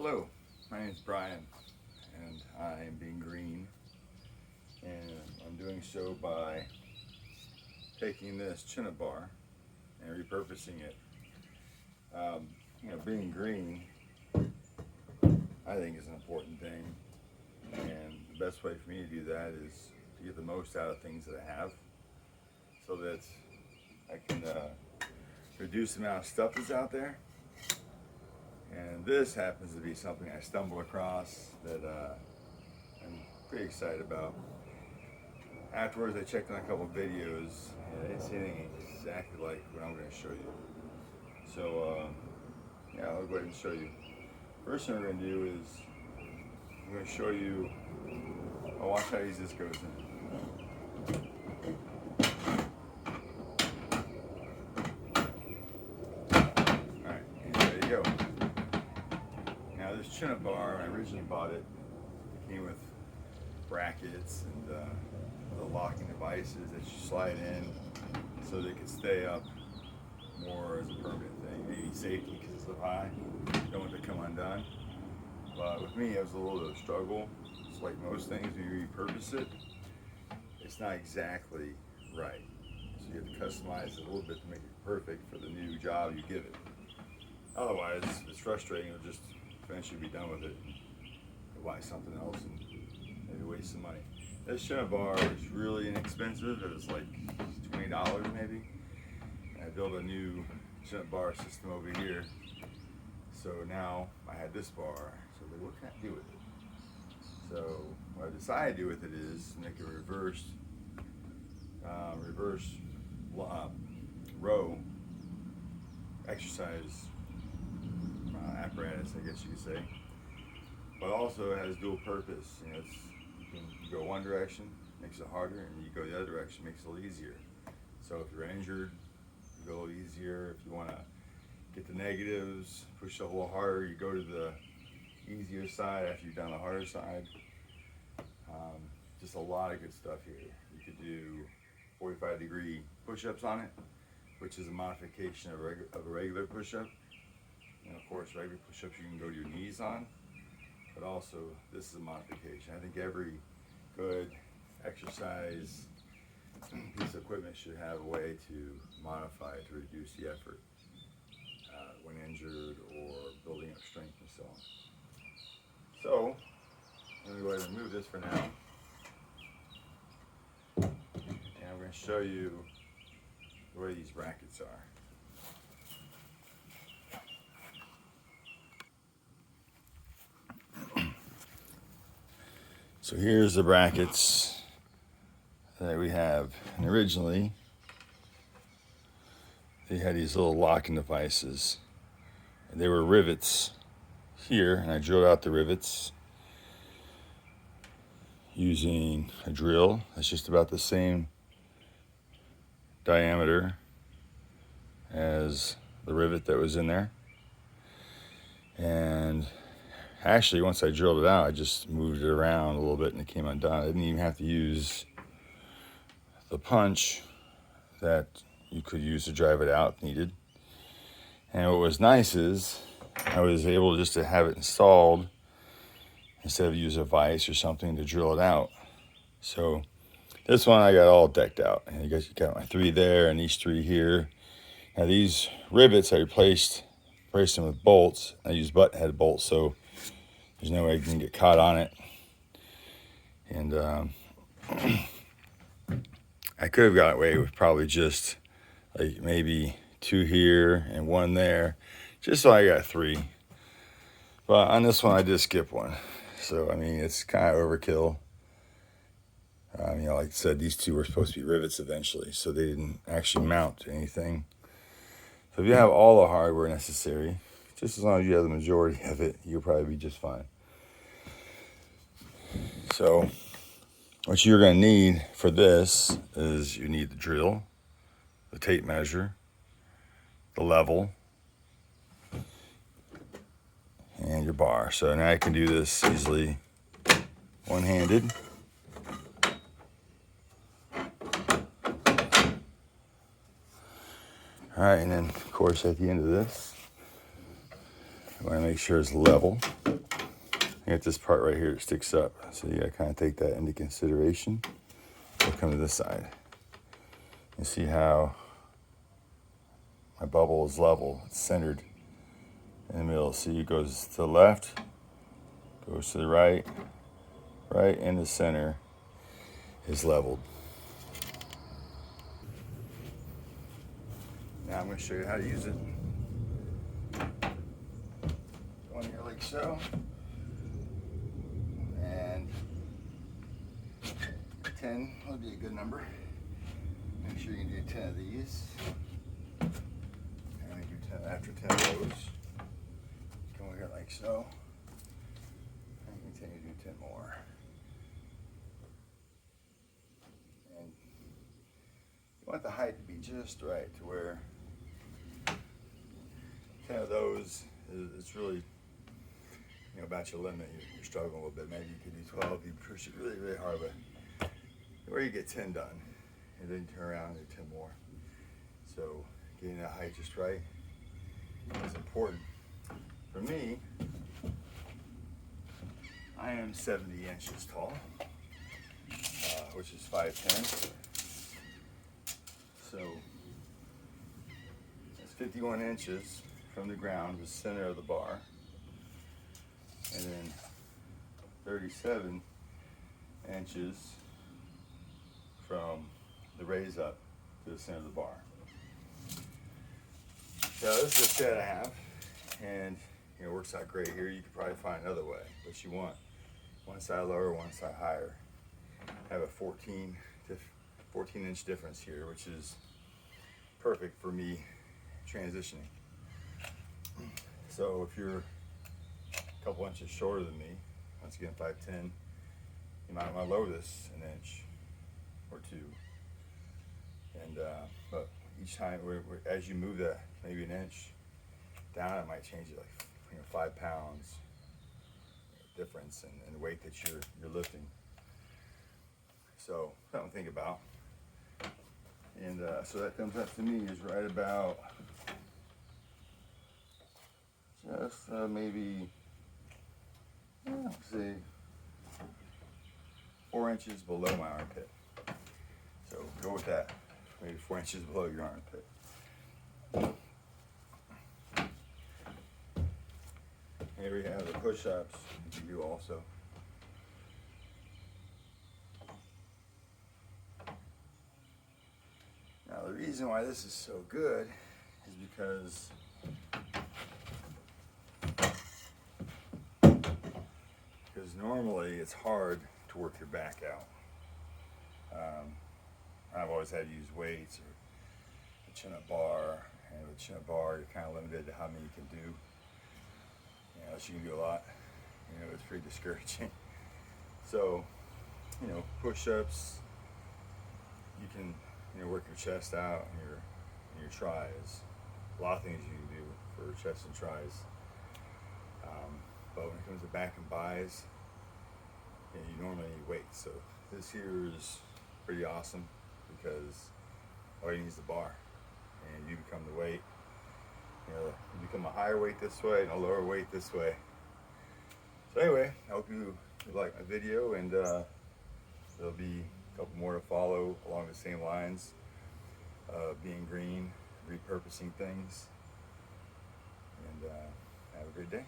Hello, my name is Brian, and I am being green, and I'm doing so by taking this chinna bar and repurposing it. Being green, I think is an important thing, and the best way for me to do that is to get the most out of things that I have, so that I can reduce the amount of stuff that's out there. And this happens to be something I stumbled across that I'm pretty excited about. Afterwards, I checked on a couple of videos, and I didn't see anything exactly like what I'm going to show you. So, I'll go ahead and show you. First thing we're going to do is I'm going to show you. I'll watch how easy this goes in. All right, and there you go. Now this chinna bar, when I originally bought it, came with brackets and the locking devices that you slide in so they could stay up more as a permanent thing. Maybe safety because it's so high, you don't want it to come undone. But with me, it was a little bit of a struggle. It's like most things, when you repurpose it, it's not exactly right. So you have to customize it a little bit to make it perfect for the new job you give it. Otherwise, it's frustrating. You'll just eventually be done with it and buy something else and maybe waste some money. This chinna bar is really inexpensive. It was like $20 maybe. And I built a new chinna bar system over here. So now I had this bar. So what can I do with it? So what I decided to do with it is make a reverse row exercise apparatus, I guess you could say. But also it has dual purpose. You can go one direction, makes it harder, and you go the other direction, makes it a little easier. So if you're injured, you go a little easier. If you want to get the negatives, push it a little harder, you go to the easier side after you've done the harder side. Just a lot of good stuff here. You could do 45-degree push-ups on it, which is a modification of a regular push-up. And of course, regular push-ups you can go to your knees on, but also this is a modification. I think every good exercise piece of equipment should have a way to modify it to reduce the effort when injured or building up strength and so on. So, let me go ahead and remove this for now. And I'm going to show you the way these brackets are. So here's the brackets that we have. And originally, they had these little locking devices. And they were rivets here, and I drilled out the rivets using a drill that's just about the same diameter as the rivet that was in there. And actually, once I drilled it out, I just moved it around a little bit and it came undone. I didn't even have to use the punch that you could use to drive it out if needed. And what was nice is I was able just to have it installed instead of use a vise or something to drill it out. So this one I got all decked out. And you got my 3 there and these 3 here. Now these rivets I replaced them with bolts. I used button head bolts, so there's no way you can get caught on it. And I could have got away with probably just like maybe 2 here and 1 there, just so I got 3. But on this one I did skip one. So I mean, it's kind of overkill. Like I said, these 2 were supposed to be rivets eventually, so they didn't actually mount to anything. So if you have all the hardware necessary, just as long as you have the majority of it, you'll probably be just fine. So what you're going to need for this is you need the drill, the tape measure, the level, and your bar. So now I can do this easily one-handed. All right, and then of course at the end of this, You want to make sure it's level. You got this part right here that sticks up, so you got to kind of take that into consideration. We'll come to this side and see how my bubble is level. It's centered in the middle. See, it goes to the left, goes to the right, right in the center is leveled. Now I'm going to show you how to use it. Go in here like so. And 10 would be a good number. Make sure you can do 10 of these. And we do 10 after 10 of those. Come over here like so. And continue to do 10 more. And you want the height to be just right to where 10 of those is really, about your limit. You're struggling a little bit. Maybe you could do 12 if you push it really, really hard, but where you get 10 done, and then turn around and do 10 more. So getting that height just right is important. For me, I am 70 inches tall, which is 5'10". So that's 51 inches from the ground, the center of the bar, and then 37 inches from the raise up to the center of the bar. So this is the set I have, and it works out great here. You could probably find another way, but you want one side lower, one side higher. I have a 14 inch difference here, which is perfect for me transitioning. So if you're a couple inches shorter than me, once again 5'10", you might want to lower this an inch or two. And but each time, as you move that maybe an inch down, it might change it like 5 pounds difference in the weight that you're lifting. So something to think about. And so that comes up to me is right about just maybe, say 4 inches below my armpit. So go with that, maybe 4 inches below your armpit. Here we have the push-ups you can do also. Now the reason why this is so good is because normally it's hard to work your back out. I've always had to use weights or a chin-up bar, and with a chin-up bar you're kind of limited to how many you can do. Unless you can do a lot, it's pretty discouraging. So, push-ups, you can work your chest out and your tries. A lot of things you can do for chest and tries. But when it comes to back and buys, you normally need weights. So this here is pretty awesome because all you need is the bar, and you become the weight. You become a higher weight this way and a lower weight this way. So anyway, I hope you like my video, and there'll be a couple more to follow along the same lines. Being green, repurposing things, and have a great day.